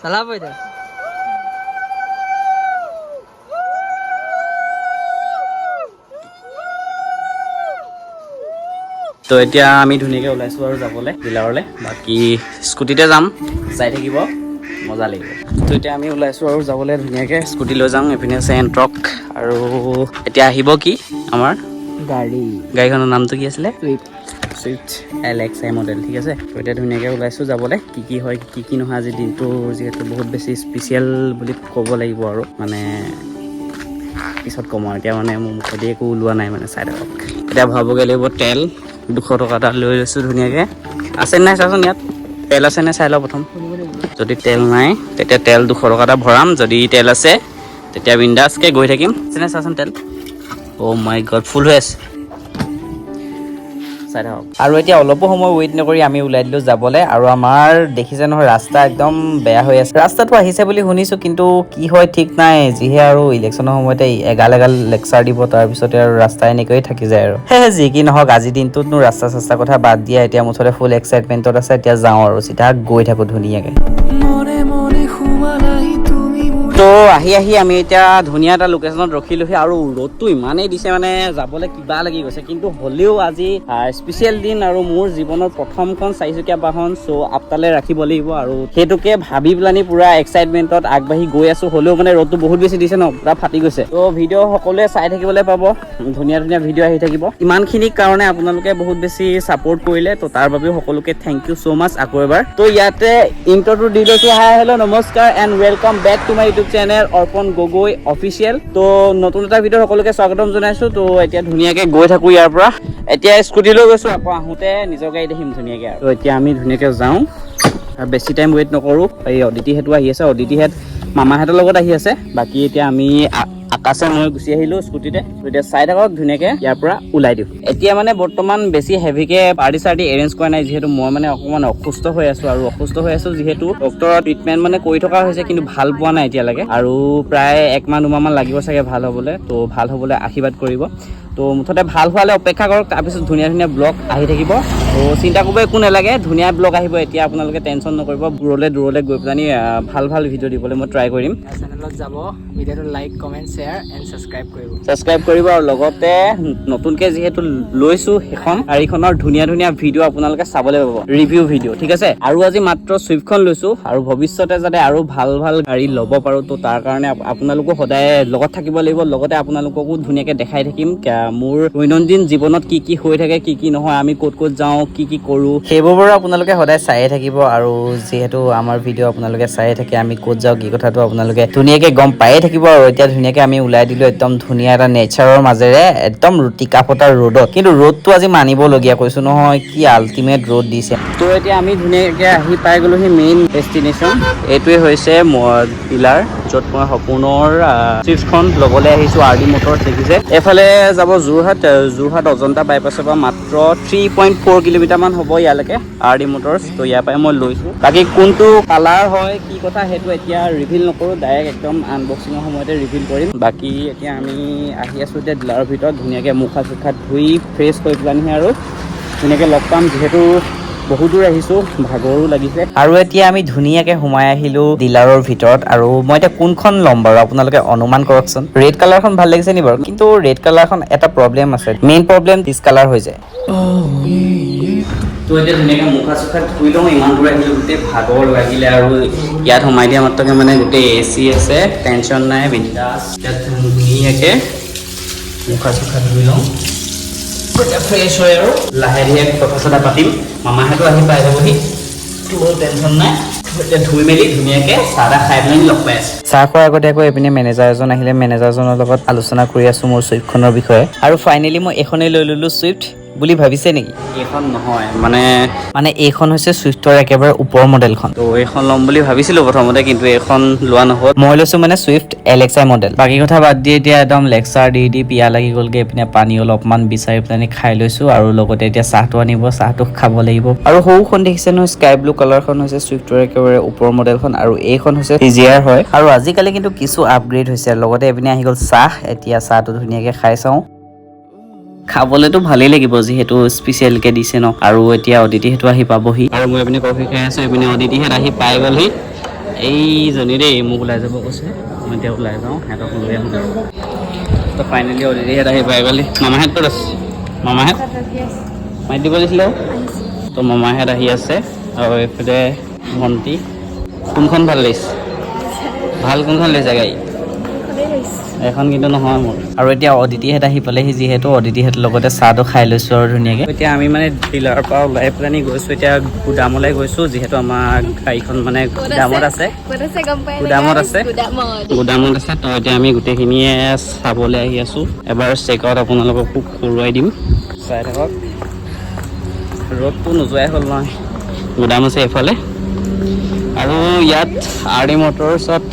চলাব এতিয়া তো এতিয়া আমি ধুনীয়াকৈ ওলাইছোঁ আৰু যাবলৈ ডিলাৰলৈ বাকী স্কুটিতে যাম চাই থাকিব মজা লাগিব তো এতিয়া আমি ওলাইছোঁ আৰু যাবলৈ ধুনীয়াকৈ স্কুটি লৈ যাম এইপিনে আছে এণ্ট্ৰক আৰু এতিয়া আহিব কি আমাৰ গাড়ীখনৰ নামটো কি আছিলে চুইফ্ট LXI মডেল ঠিক আছে তো এতিয়া ধুনীয়াকৈ ওলাইছোঁ যাবলৈ কি হয় কি নহয় আজি দিনটো যিহেতু বহুত বেছি স্পেচিয়েল বুলি ক'ব লাগিব আৰু মানে পিছত কম আৰু এতিয়া মানে মোৰ মুখেদি একো ওলোৱা নাই মানে চাই থাকক এতিয়া ভৰাবগৈ লাগিব তেল 200 টকা এটা লৈ লৈছোঁ ধুনীয়াকৈ আছে নাই চাচোন ইয়াত তেল আছে নে চাই লওঁ প্ৰথম যদি তেল নাই তেতিয়া তেল 200 টকা এটা ভৰাম যদি তেল আছে তেতিয়া বিন্দাছকৈ গৈ থাকিম আছেনে চাচোন তেল অ' মাই গড ফুল হৈ আছে চাই থাকক আৰু এতিয়া অলপো সময় ৱেইট নকৰি আমি ওলাই দিলোঁ যাবলৈ আৰু আমাৰ দেখিছে নহয় ৰাস্তা একদম বেয়া হৈ আছে ৰাস্তাটো আহিছে বুলি শুনিছোঁ কিন্তু কি হয় ঠিক নাই যিহে আৰু ইলেকশ্যনৰ সময়তে এগাল লেকচাৰ দিব তাৰপিছতে আৰু ৰাস্তা এনেকৈয়ে থাকি যায় আৰু সেয়ে যি কি নহওক আজিৰ দিনটোতনো ৰাস্তা কথা বাদ দিয়া এতিয়া মুঠতে ফুল এক্সাইটমেণ্টত আছে এতিয়া যাওঁ আৰু চিধা গৈ থাকোঁ ধুনীয়াকৈ তো আহি আমি এতিয়া ধুনীয়া এটা লোকেশ্যনত ৰখিলোহি আৰু ৰ'দটো ইমানেই দিছে মানে যাবলৈ কিবা লাগি গৈছে কিন্তু হ'লেও আজি স্পেচিয়েল দিন আৰু মোৰ জীৱনৰ প্ৰথমখন চাৰিচকীয়া বাহন চ' আপতালে ৰাখিব লাগিব আৰু সেইটোকে ভাবি পেলানি পুৰা এক্সাইটমেণ্টত আগবাঢ়ি গৈ আছোঁ হ'লেও মানে ৰ'দটো বহুত বেছি দিছে ন পুৰা ফাটি গৈছে তো ভিডিঅ' সকলোৱে চাই থাকিবলৈ পাব ধুনীয়া ভিডিঅ' আহি থাকিব ইমানখিনিৰ কাৰণে আপোনালোকে বহুত বেছি ছাপোৰ্ট কৰিলে তো তাৰ বাবেও সকলোকে থেংক ইউ ছ' মাছ আকৌ এবাৰ তো ইয়াতে ইণ্ট্ৰটো দি লৈছোঁ হাই হেল্ল' নমস্কাৰ and welcome back to my YouTube channel Arpan Gogoi official তো নতুন এটা ভিডিঅ' সকলোকে স্বাগতম জনাইছোঁ তো এতিয়া ধুনীয়াকৈ গৈ থাকোঁ ইয়াৰ পৰা এতিয়া স্কুটি লৈ গৈছোঁ আকৌ আহোঁতে নিজৰ গাড়ী দেখিম ধুনীয়াকৈ আৰু এতিয়া আমি ধুনীয়াকৈ যাওঁ আৰু বেছি টাইম ৱেইট নকৰোঁ এই অদিতিহেঁতো আহি আছে অদিতিহেঁত মামাহঁতৰ লগত আহি আছে বাকী এতিয়া আমি আকাশে মই গুচি আহিলোঁ স্কুটিতে এতিয়া চাই থাকক ধুনীয়াকৈ ইয়াৰ পৰা ওলাই দিওঁ এতিয়া মানে বৰ্তমান বেছি হেভিকৈ পাৰ্টি চাৰ্টি এৰেঞ্জ কৰা নাই যিহেতু মই মানে অকণমান অসুস্থ হৈ আছোঁ যিহেতু ডক্টৰৰ ট্ৰিটমেণ্ট মানে কৰি থকা হৈছে কিন্তু ভাল পোৱা নাই এতিয়ালৈকে আৰু প্ৰায় 1 মাহ 2 মাহমান লাগিব চাগে ভাল হ'বলৈ তো ভাল হ'বলৈ আশীৰ্বাদ কৰিব তো মুঠতে ভাল হোৱালৈ অপেক্ষা কৰক তাৰপিছত ধুনীয়া ব্লগ আহি থাকিব তো চিন্তা কৰিব একো নালাগে ধুনীয়া ব্লগ আহিব এতিয়া আপোনালোকে টেনশ্যন নকৰিব দূৰলৈ গৈ পেলানি ভাল ভিডিঅ' দিবলৈ মই ট্ৰাই কৰিম চেনেলত যাব ভিডিঅ'টো like comment share and subscribe কৰিব আৰু লগতে নতুনকৈ যিহেতু লৈছোঁ সেইখন গাড়ীখনৰ ধুনীয়া ভিডিঅ' আপোনালোকে চাবলৈ পাব ৰিভিউ ভিডিঅ' ঠিক আছে আৰু আজি মাত্ৰ চুইফ্টখন লৈছোঁ আৰু ভৱিষ্যতে যাতে আৰু ভাল গাড়ী ল'ব পাৰোঁ তো তাৰ কাৰণে আপোনালোকো সদায় লগত থাকিব লাগিব লগতে আপোনালোককো ধুনীয়াকৈ দেখাই থাকিম মোৰ দৈনন্দিন জীৱনত কি হৈ থাকে কি নহয় আমি ক'ত যাওঁ কি কৰোঁ সেইবোৰ বাৰু আপোনালোকে সদায় চায়ে থাকিব আৰু যিহেতু আমাৰ ভিডিঅ' আপোনালোকে চায়ে থাকে আমি ক'ত যাওঁ কি কথাটো আপোনালোকে ধুনীয়াকৈ গম পায়ে থাকিব আৰু এতিয়া ধুনীয়াকৈ আমি ওলাই দিলোঁ একদম ধুনীয়া এটা নেচাৰৰ মাজেৰে একদম টিকা ফটা ৰ'দত কিন্তু ৰ'দটো আজি মানিবলগীয়া কৈছোঁ নহয় কি আল্টিমেট ৰ'দ দিছে তো এতিয়া আমি ধুনীয়াকৈ আহি পাই গ'লোহি মেইন ডেষ্টিনেশ্যন এইটোৱে হৈছে ডিলাৰ য'ত মই সপোনৰ চুইফ্টখন ল'বলৈ আহিছোঁ RD মটৰ্ছ দেখিছে এইফালে যাব যোৰহাট অজন্তা বাইপাছৰ পৰা মাত্ৰ 3.4 কিলোমিটাৰমান হ'ব ইয়ালৈকে RD মটৰ্ছ তো ইয়াৰ পৰাই মই লৈছোঁ বাকী কোনটো কালাৰ হয় কি কথা সেইটো এতিয়া ৰিভিল নকৰোঁ ডাইৰেক্ট একদম আনবক্সিঙৰ সময়তে ৰিভিল কৰিম বাকী এতিয়া আমি আহি আছোঁ এতিয়া ডিলাৰৰ ভিতৰত ধুনীয়াকৈ মুখ হাত ধুই ফ্ৰেছ হৈ পেলানি আৰু ধুনীয়াকৈ লগ পাম যিহেতু বহুত দূৰ আহিছোঁ ভাগৰো লাগিছে আৰু এতিয়া আমি ধুনীয়াকৈ সোমাই আহিলোঁ ডিলাৰৰ ভিতৰত আৰু মই এতিয়া কোনখন ল'ম বাৰু আপোনালোকে অনুমান কৰকচোন ৰেড কালাৰখন ভাল লাগিছে নি বাৰু কিন্তু ৰেড কালাৰখন এটা প্ৰব্লেম আছে মেইন প্ৰব্লেম ডিছকালাৰ হৈ যায় তো এতিয়া ধুনীয়াকৈ মুখা ধুই লওঁ ইমান দূৰ আহিলোঁ গোটেই ভাগৰ লাগিলে আৰু ইয়াত সোমাই দিয়া মাত্ৰকৈ মানে গোটেই AC আছে টেনশ্যন নাই বিন্দাছ ইয়াত ধুনীয়াকৈ মুখা ধুই লওঁ এতিয়া ফ্ৰেছ হয় আৰু লাহে কথা চথা পাতিম মামাহঁতো আহি পাই যাবহি তোৰ টেনশ্যন নাই এতিয়া ধুই মেলি ধুনীয়াকৈ চাহ খাই পেলাই লগ পাই আছে চাহ খোৱাৰ আগতে আকৌ এইপিনে মেনেজাৰ এজন আহিলে মেনেজাৰজনৰ লগত আলোচনা কৰি আছোঁ মোৰ চুইফ্টখনৰ বিষয়ে আৰু ফাইনেলি মই এইখনেই লৈ ল'লোঁ চুইফ্ট বুলি ভাবিছে নেকি এইখন নহয় মানে এইখন হৈছে চুইফ্টৰ একেবাৰে ওপৰ মডেলখন তো এইখন ল'ম বুলি ভাবিছিলোঁ প্ৰথমতে কিন্তু এইখন লোৱা নহ'ল মই লৈছোঁ মানে চুইফ্ট LXI মডেল বাকী কথা বাদ দি এতিয়া একদম লেকচাৰ দি পিয়া লাগি গ'লগৈ এইপিনে পানী অলপমান বিচাৰি পেলাই খাই লৈছোঁ আৰু লগতে এতিয়া চাহটো আনিব চাহটো খাব লাগিব আৰু সৰুখন দেখিছে নহয় স্কাই ব্লু কালাৰখন হৈছে চুইফ্টৰ একেবাৰে ওপৰ মডেলখন আৰু এইখন হৈছে PGR হয় আৰু আজিকালি কিন্তু কিছু আপগ্ৰেড হৈছে লগতে এইপিনে আহি গ'ল চাহ এতিয়া চাহটো ধুনীয়াকৈ খাই চাওঁ খাবলৈতো ভালেই লাগিব যিহেতু স্পেচিয়েলকৈ দিছে ন আৰু এতিয়া অদিতিহেঁতো আহি পাবহি আৰু মই এইপিনে কফি খাই আছোঁ এইপিনে অদিতিহেঁত আহি পাই গ'লহি এইজনী দেই মোক ওলাই যাব কৈছে মই এতিয়া ওলাই যাওঁ সিহঁতক লৈ আহোঁ তো ফাইনেলি অলৰেডি ইয়াত আহি পাই গ'লি মামাহঁত ক'ত আছে মামাহঁত মাতি দিব দিছিলে তো মামাহঁত আহি আছে আৰু এইফালে ভণ্টি কোনখন ভাল লাগিছে ভাল কোনখন লৈছে গাড়ী এখন কিন্তু নহয় মোৰ আৰু এতিয়া অদিতিহঁত আহি পালেহি যিহেতু অদিতিহঁতৰ লগতে চাহটো খাই লৈছোঁ আৰু ধুনীয়াকৈ এতিয়া আমি মানে ডিলাৰৰ পৰা ওলাই পেলাই গৈছোঁ এতিয়া গুদামলৈ গৈছোঁ যিহেতু আমাৰ গাড়ীখন মানে গুদামত আছে তো এতিয়া আমি গোটেইখিনিয়ে চাবলৈ আহি আছোঁ এবাৰ চেকআউট আপোনালোককো কৰোৱাই দিম চাই থাকক ৰ'দটো নোযোৱাই হ'ল নহয় গুদাম আছে এইফালে আৰু ইয়াত আৰ ডি মটৰছত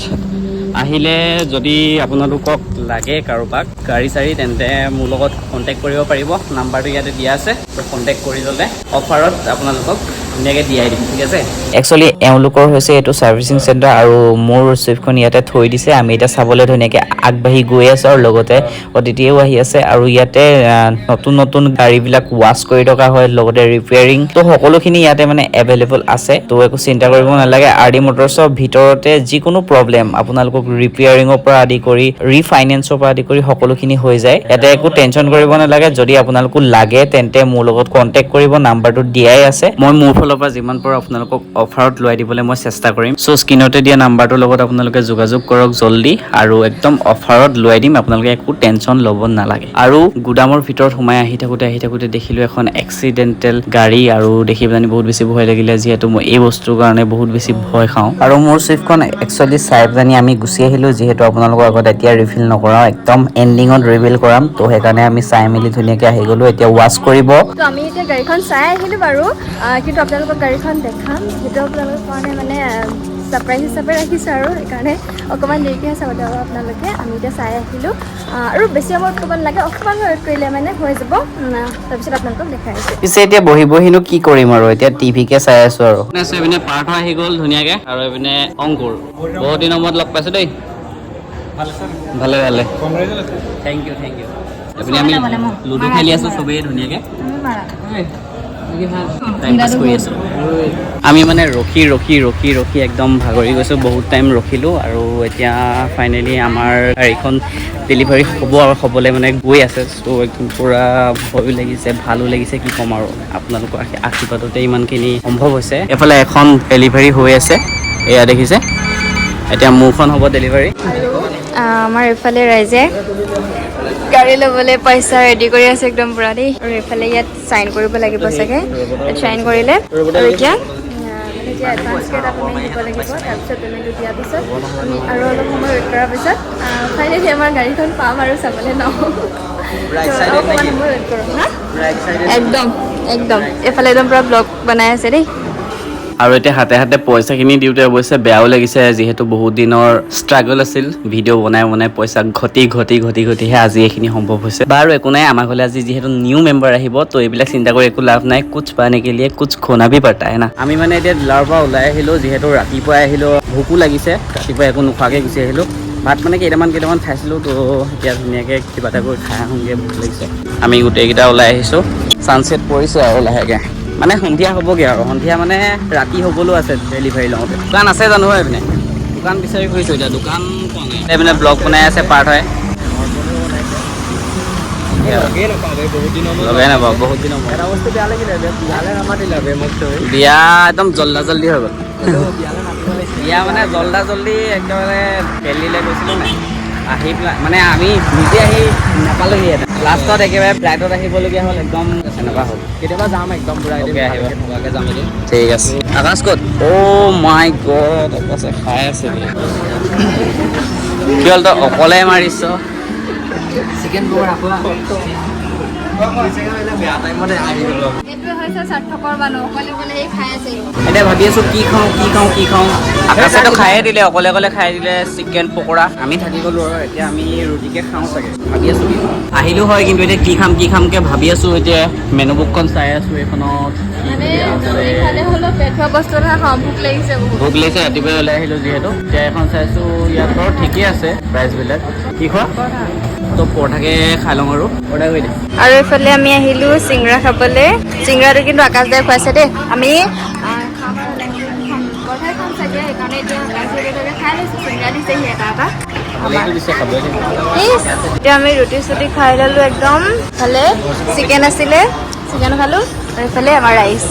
আহিলে যদি আপোনালোকক লাগে কাৰোবাক গাড়ী চাড়ী তেন্তে মোৰ লগত কণ্টেক্ট কৰিব পাৰিব নাম্বাৰটো ইয়াতে দিয়া আছে কণ্টেক্ট কৰি ল'লে অফাৰত আপোনালোকক ধুনীয়াকৈ দিয়াই দিম ঠিক আছে একচুৱেলি এওঁলোকৰ হৈছে এইটো ছাৰ্ভিচিং চেণ্টাৰ আৰু মোৰ চুইফটখন ইয়াতে থৈ দিছে আমি এতিয়া চাবলৈ ধুনীয়াকৈ আগবাঢ়ি গৈ আছোঁ আৰু লগতে অতিথিয়েও আহি আছে আৰু ইয়াতে নতুন নতুন গাড়ীবিলাক ৱাছ কৰি থকা হয় লগতে ৰিপেয়াৰিং তো সকলোখিনি ইয়াতে মানে এভেইলেবল আছে তো একো চিন্তা কৰিব নালাগে আৰ ডি মটৰ্ছৰ ভিতৰতে যিকোনো প্ৰব্লেম আপোনালোকক ৰিপেয়াৰিঙৰ পৰা আদি কৰি ৰিফাইনেন্সৰ পৰা আদি কৰি সকলোখিনি হৈ যায় ইয়াতে একো টেনশ্যন কৰিব নালাগে যদি আপোনালোকক লাগে তেন্তে মোৰ লগত কণ্টেক্ট কৰিব নাম্বাৰটো দিয়াই আছে মই মোৰ ফালৰ পৰা যিমান পাৰোঁ আপোনালোকক অফাৰত লোৱাই দিবলৈ মই চেষ্টা কৰিম চ' স্ক্ৰীনতে দিয়া নাম্বাৰটোৰ লগত আপোনালোকে যোগাযোগ কৰক জল্দি আৰু একদম অফাৰত লোৱাই দিম আপোনালোকে একো টেনশ্যন ল'ব নালাগে আৰু গুদামৰ ভিতৰত সোমাই আহি থাকোঁতে দেখিলোঁ এখন এক্সিডেণ্টেল গাড়ী আৰু দেখি পেলাই বহুত বেছি ভয় লাগিলে যিহেতু মই এই বস্তুৰ কাৰণে বহুত বেছি ভয় খাওঁ আৰু মোৰ চুইফটখন একচুৱেলি চাই পেলাই আমি গুচি আহিলোঁ যিহেতু আপোনালোকৰ আগত এতিয়া ৰিভিল নকৰাওঁ একদম এণ্ডিঙত ৰিভিল কৰাম তো সেইকাৰণে আমি চাই মেলি ধুনীয়াকৈ আহি গ'লোঁ এতিয়া ৱাছ কৰিব তো আমি এতিয়া গাড়ীখন চাই আহিলোঁ বাৰু কিন্তু আপোনালোকক গাড়ীখন দেখাম সেইটো আপোনালোকৰ কাৰণে মানে ছাৰপ্ৰাইজ হিচাপে ৰাখিছোঁ আৰু সেইকাৰণে অকণমান দেৰিকৈহে চাব লাগিব আপোনালোকে আমি এতিয়া চাই আহিলোঁ আৰু বেছি সময়ত ক'ব নালাগে অকণমান ৱেইট কৰিলে মানে হৈ যাব তাৰপিছত আপোনালোকক দেখাই আছোঁ পিছে এতিয়া বহিনো কি কৰিম আৰু এতিয়া টিভিকে চাই আছোঁ আৰু এইপিনে পাৰ্থ আহি গ'ল ধুনীয়াকৈ আৰু এইপিনে অংকুৰ বহুত দিনৰ মূৰত লগ পাইছোঁ দেই ভালে থেংক ইউ এইপিনে আমি লুডু খেলি আছোঁ চবেই ধুনীয়াকৈ আমি মানে ৰখি একদম ভাগৰি গৈছোঁ বহুত টাইম ৰখিলোঁ আৰু এতিয়া ফাইনেলি আমাৰ গাড়ীখন ডেলিভাৰী হ'ব আৰু হ'বলৈ মানে গৈ আছে চ' একদম পূৰা ভয়ো লাগিছে ভালো লাগিছে কি ক'ম আৰু আপোনালোকৰ আশীৰ্বাদতে ইমানখিনি সম্ভৱ হৈছে এফালে এখন ডেলিভাৰী হৈ আছে এয়া দেখিছে এতিয়া মোৰখন হ'ব ডেলিভাৰী আমাৰ এইফালে ৰাইজে গাড়ী ল'বলৈ পইচা ৰেডি কৰি আছে একদম পূৰা দেই আৰু এইফালে ইয়াত চাইন কৰিব লাগিব চাগে চাইন কৰিলে আৰু এতিয়া এডভান্সকৈ এটা পে'মেণ্ট দিব লাগিব তাৰপিছত পে'মেণ্টটো দিয়াৰ পিছত আমি আৰু অলপ সময় ৱেইট কৰাৰ পিছত ফাইনেলি আমাৰ গাড়ীখন পাম আৰু চাবলৈ নহ'ব অকণমান সময় ৱেইট কৰোঁ হা একদম এইফালে একদম পূৰা ব্লগ বনাই আছে দেই আৰু এতিয়া হাতে পইচাখিনি দিওঁতে অৱশ্যে বেয়াও লাগিছে যিহেতু বহুত দিনৰ ষ্ট্ৰাগল আছিল ভিডিঅ' বনাই পইচা ঘটিহে আজি এইখিনি সম্ভৱ হৈছে বাৰু একো নাই আমাৰ ঘৰলৈ আজি যিহেতু নিউ মেম্বাৰ আহিব তো এইবিলাক চিন্তা কৰি একো লাভ নাই কুছ পানে কে লিয়ে কুছ খোনা ভি পড়তা হে না আমি মানে এতিয়া ডিলাৰৰ পৰা ওলাই আহিলোঁ যিহেতু ৰাতিপুৱাই আহিলোঁ ভোকো লাগিছে ৰাতিপুৱা একো নোখোৱাকৈ গুচি আহিলোঁ ভাত মানে কেইটামান খাইছিলোঁ তো এতিয়া ধুনীয়াকৈ কিবা এটা কৰি খাই আহোঁগৈ ভোক লাগিছে আমি গোটেইকেইটা ওলাই আহিছোঁ ছানছেট পৰিছে আৰু লাহেকৈ মানে সন্ধিয়া হ'বগৈ আৰু সন্ধিয়া মানে ৰাতি হ'বলৈও আছে ডেলিভাৰী লওঁতে দোকান আছে জানো হয় এইপিনে দোকান বিচাৰি ফুৰিছোঁ এতিয়া দোকান পোৱা নাই এইপিনে ব্লগ বনাই আছে পাৰ্ট হয় লগাই নাপাওঁ বহুত দিনৰ বিয়া একদম জল্দি হৈ গ'ল বিয়া মানে জল্দি একেবাৰে দিল্লীলৈ গৈছিলোঁ নাই আহি পেলাই মানে আমি নিজে আহি নাপালোহি লাষ্টত একেবাৰে ফ্লাইটত আহিবলগীয়া হ'ল একদম তেনেকুৱা হ'ল কেতিয়াবা যাম একদম পূৰা আহিব থকাকৈ যাম এদিন ঠিক আছে আকাশ ক'ত অ' মাই গড আকাশে খাই আছে কি হ'ল তই অকলে মাৰিছ চিকেন পকৰা এতিয়া ভাবি আছো কি খাওঁ আকাশেতো খায়ে দিলে অকলে খাই দিলে চিকেন পকৰা আমি থাকি গ'লো আৰু এতিয়া আমি ৰুটিকে খাওঁ চাগে ভাবি আছো কি আহিলো হয় কিন্তু এতিয়া কি খামকে ভাবি আছো এতিয়া মেনু বুকখন চাই আছো এইখনত ভোক লাগিছে ৰাতিপুৱাই ওলাই আহিলো যিহেতু এতিয়া এখন চাইছো ইয়াত বাৰু ঠিকেই আছে প্ৰাইচবিলাক কি খোৱা তো পৰঠাকে খাই লওঁ আৰু অৰ্ডাৰ কৰি দিম আৰু এইফালে আমি আহিলোঁ চিংৰা খাবলৈ চিংৰাটো কিন্তু আকাশ দাই খুৱাইছে দেই আমি পৰঠাই খাম চাগে সেইকাৰণে মানে এতিয়া খাই লৈছোঁ চিংৰা দিছেহি এটা এটা এতিয়া আমি ৰুটি চুটি খাই ল'লোঁ একদম ভালে চিকেন আছিলে চিকেন খালোঁ আৰু এইফালে আমাৰ ৰাইচ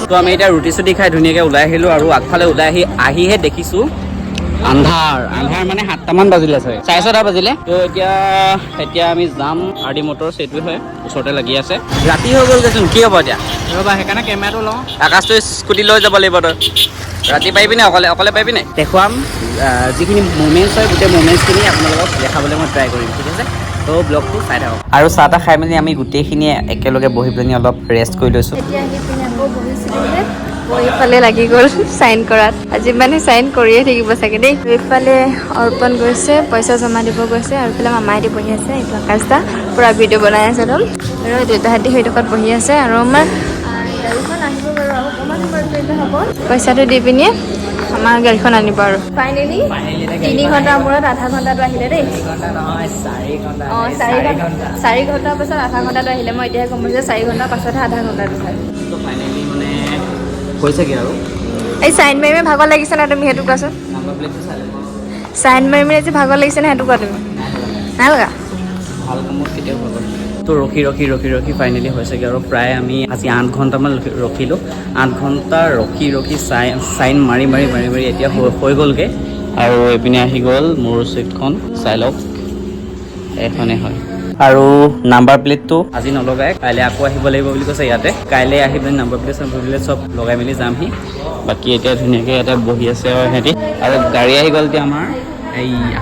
তো আমি এতিয়া ৰুটি চুটি খাই ধুনীয়াকৈ ওলাই আহিলোঁ আৰু আগফালে ওলাই আহিহে দেখিছোঁ আন্ধাৰ মানে 7টামান বাজিলে চাগে 6:30 বাজিলে তো এতিয়া আমি যাম আৰডি মটৰ্ছ এইটোৱে হয় ওচৰতে লাগি আছে ৰাতি হৈ গ'ল দেচোন কি হ'ব এতিয়া ৰ'বা সেইকাৰণে কেমেৰাটো লওঁ আকাশটো স্কুটি লৈ যাব লাগিব তই ৰাতি পাৰিবিনে অকলে পাৰিবিনে দেখুৱাম যিখিনি মুমেণ্টছ হয় গোটেই মুমেণ্টছখিনি আপোনালোকক দেখাবলৈ মই ট্ৰাই কৰিম ঠিক আছে তো ব্লগটো চাই থাকক আৰু চাহ তাহ খাই মেলি আমি গোটেইখিনিয়ে একেলগে বহি পেলাই অলপ ৰেষ্ট কৰি লৈছোঁ এতিয়া আহি পিনে আকৌ বহিছিলোঁ যে এইফালে লাগি গ'ল চাইন কৰাত আজি মানে চাইন কৰিয়ে থাকিব চাগে দেই এইফালে অৰ্পণ গৈছে পইচা জমা দিব গৈছে আৰু এইফালে মামাহঁতি বহি আছে এইটো আকাশদা পূৰা ভিডিঅ' বনাই আছে একদম আৰু দেউতাহঁতি সেইডোখৰত বহি আছে আৰু আমাৰ গাড়ীখন আহিব বাৰু আৰু অকণমান সময় কৰিলে হ'ব পইচাটো দি পিনি আমাৰ গাড়ীখন আনিব আৰু ফাইনেলি 3 ঘণ্টাৰ মূৰত আধা ঘণ্টাটো আহিলে দেই 4 ঘণ্টাৰ পাছত আধা ঘণ্টাটো আহিলে মই এতিয়াহে গম পাইছোঁ যে 4 ঘণ্টাৰ পাছতহে আধা ঘণ্টাটো হয় ফাইনেলি মানে হৈছেগৈ আৰু এই চাইন মাৰি ভাগৰ লাগিছে না তুমি সেইটো কোৱাচোন চাইন মাৰি আজি ভাগৰ লাগিছে না সেইটো কোৱা তুমি নাই লগা ভাল কামত কেতিয়াও ভাগৰ তো ৰখি ফাইনেলি হৈছেগৈ আৰু প্ৰায় আমি আজি 8 ঘণ্টামান ৰখিলোঁ 8 ঘণ্টা ৰখি চাইন মাৰি এতিয়া হৈ গ'লগৈ আৰু এইপিনে আহি গ'ল মোৰ ছুইফ্টখন চাই লওক এখনে হয় আৰু নাম্বাৰ প্লেটটো আজি নলগাই কাইলৈ আকৌ আহিব লাগিব বুলি কৈছে ইয়াতে কাইলৈ আহি পিনে নাম্বাৰ প্লেট চব লগাই মেলি যামহি বাকী এতিয়া ধুনীয়াকৈ ইয়াতে বহি আছে আৰু সিহঁতি আৰু গাড়ী আহি গ'ল এতিয়া আমাৰ এইয়া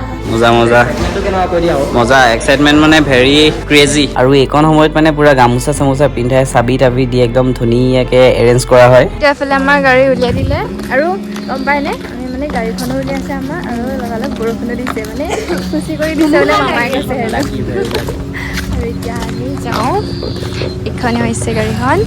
মজা এক্সাইটমেণ্ট মানে ভেৰি ক্ৰেজি আৰু এইকণ সময়ত মানে পুৰা গামোচা চামোচা পিন্ধাই চাবি তাবি দি একদম ধুনীয়াকৈ এৰেঞ্জ কৰা হয় এতিয়া এফালে আমাৰ গাড়ী উলিয়াই দিলে আৰু গম পায়নে আমি মানে গাড়ীখনো উলিয়াইছে আমাৰ আৰু লগালগ বৰষুণো দিছে মানে খুচি কৰি দিছে বোলে মামাই গৈছে আৰু এতিয়া আমি যাওঁ এইখনে হৈছে গাড়ীখন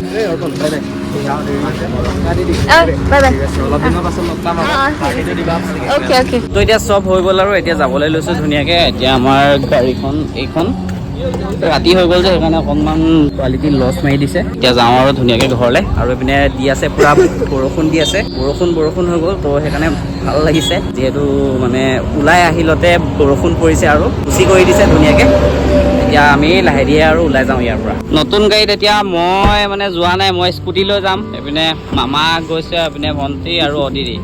অ'কে তো এতিয়া চব হৈ গ'ল আৰু এতিয়া যাবলৈ লৈছোঁ ধুনীয়াকৈ এতিয়া আমাৰ গাড়ীখন এইখন ৰাতি হৈ গ'ল যে সেইকাৰণে অকণমান কোৱালিটি লছ মাৰি দিছে এতিয়া যাওঁ আৰু ধুনীয়াকৈ ঘৰলৈ আৰু এইপিনে দি আছে পূৰা বৰষুণ দি আছে বৰষুণ হৈ গ'ল তো সেইকাৰণে ভাল লাগিছে যিহেতু মানে ওলাই আহিলতে বৰষুণ পৰিছে আৰু খুচি কৰি দিছে ধুনীয়াকৈ এতিয়া আমি লাহে ধীৰে আৰু ওলাই যাওঁ ইয়াৰ পৰা নতুন গাড়ীত এতিয়া মই মানে যোৱা নাই মই স্কুটি লৈ যাম এইপিনে মামা গৈছে এইপিনে ভণ্টি আৰু অদিতি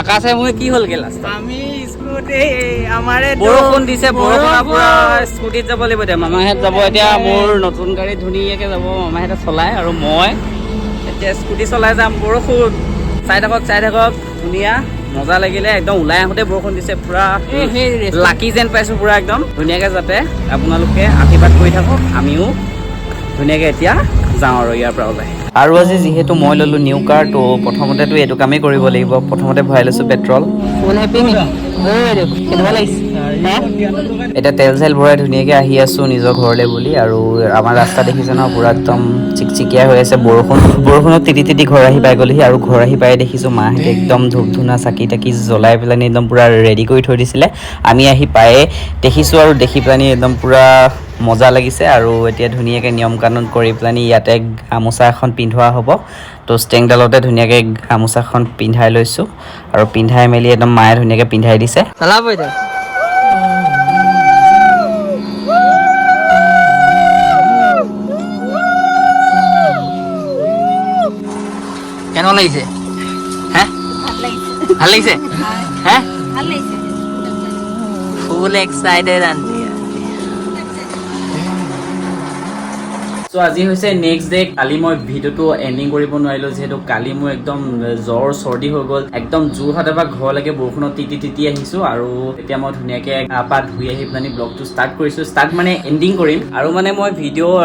আকাশে মোৰ কি হ'লগৈ লাষ্ট আমি স্কুটি আমাৰে বৰষুণ দিছে বৰষুণৰ পৰা স্কুটিত যাব লাগিব এতিয়া মামাহঁত যাব এতিয়া মোৰ নতুন গাড়ী ধুনীয়াকৈ যাব মামাহঁতে চলাই আৰু মই এতিয়া স্কুটি চলাই যাম বৰষুণ চাই থাকক ধুনীয়া মজা লাগিলে একদম ওলাই আহোঁতে বৰষুণ দিছে পুৰা লাকি যেন পাইছোঁ পুৰা একদম ধুনীয়াকৈ যাতে আপোনালোকে আশীৰ্বাদ কৰি থাকক আমিও ধুনীয়াকৈ এতিয়া যাওঁ আৰু ইয়াৰ পৰা ওলাই আৰু আজি যিহেতু মই ল'লোঁ নিউ কাৰ তো প্ৰথমতেতো এইটো কামেই কৰিব লাগিব প্ৰথমতে ভৰাই লৈছোঁ পেট্ৰল ফুল হেপি কেনেকুৱা লাগিছে এতিয়া তেল চেল ভৰাই ধুনীয়াকৈ আহি আছোঁ নিজৰ ঘৰলৈ বুলি আৰু আমাৰ ৰাস্তা দেখিছে ন পুৰা একদম চিকচিকীয়া হৈ আছে বৰষুণত তিতি ঘৰ আহি পাই গ'লহি আৰু ঘৰ আহি পাই দেখিছোঁ মাহঁতে একদম ধূপ ধূনা চাকি তাকি জ্বলাই পেলাই একদম পুৰা ৰেডি কৰি থৈ দিছিলে আমি আহি পায়ে দেখিছোঁ আৰু দেখি পেলাই একদম পুৰা মজা লাগিছে আৰু এতিয়া ধুনীয়াকৈ নিয়ম কানুন কৰি পেলাই ইয়াতে গামোচা এখন পিন্ধোৱা হ'ব তো ষ্টেংডালতে ধুনীয়াকৈ গামোচাখন পিন্ধাই লৈছোঁ আৰু পিন্ধাই মেলি একদম মায়ে ধুনীয়াকৈ পিন্ধাই দিছে চলাব এতিয়া কেনেকুৱা লাগিছে ভাল লাগিছে ফুল এক্সাইটেড আনটি চ' আজি হৈছে নেক্সট ডে কালি মই ভিডিঅ'টো এণ্ডিং কৰিব নোৱাৰিলোঁ যিহেতু কালি মোৰ একদম জ্বৰ চৰ্দি হৈ গ'ল একদম যোৰহাটৰ পৰা ঘৰলৈকে বৰষুণত তিতি আহিছোঁ আৰু এতিয়া মই ধুনীয়াকৈ পা ধুই আহি পেলাই ব্লগটো ষ্টাৰ্ট মানে এণ্ডিং কৰিম আৰু মানে মই ভিডিঅ'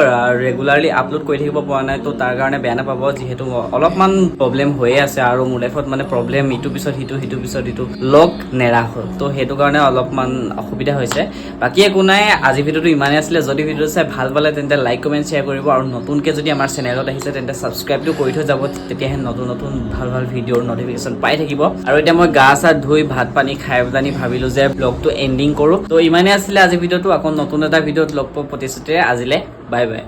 ৰেগুলাৰলি আপলোড কৰি থাকিব পৰা নাই তো তাৰ কাৰণে বেয়া নাপাব যিহেতু অলপমান প্ৰব্লেম হৈয়ে আছে আৰু মোৰ লাইফত মানে প্ৰব্লেম ইটোৰ পিছত সিটো লগ নেৰা হ'ল তো সেইটো কাৰণে অলপমান অসুবিধা হৈছে বাকী একো নাই আজি ভিডিঅ'টো ইমানেই আছিলে যদি ভিডিঅ'টো চাই ভাল পালে তেন্তে লাইক কমেণ্ট শ্বেয়াৰ কৰিব আৰু নতুনকৈ যদি আমাৰ চেনেলত আহিছে তেন্তে ছাবস্ক্ৰাইবটো কৰি থৈ যাব তেতিয়াহে নতুন ভাল ভিডিঅ'ৰ নটিফিকেশ্যন পাই থাকিব আৰু এতিয়া মই গা চা ধুই ভাত পানী খাই পেলাই ভাবিলোঁ যে ব্লগটো এণ্ডিং কৰোঁ তো ইমানেই আছিলে আজি ভিডিঅ'টো আকৌ নতুন এটা ভিডিঅ'ত লগ পোৱা প্ৰতিশ্ৰুতিৰে আজিলৈ বাই বাই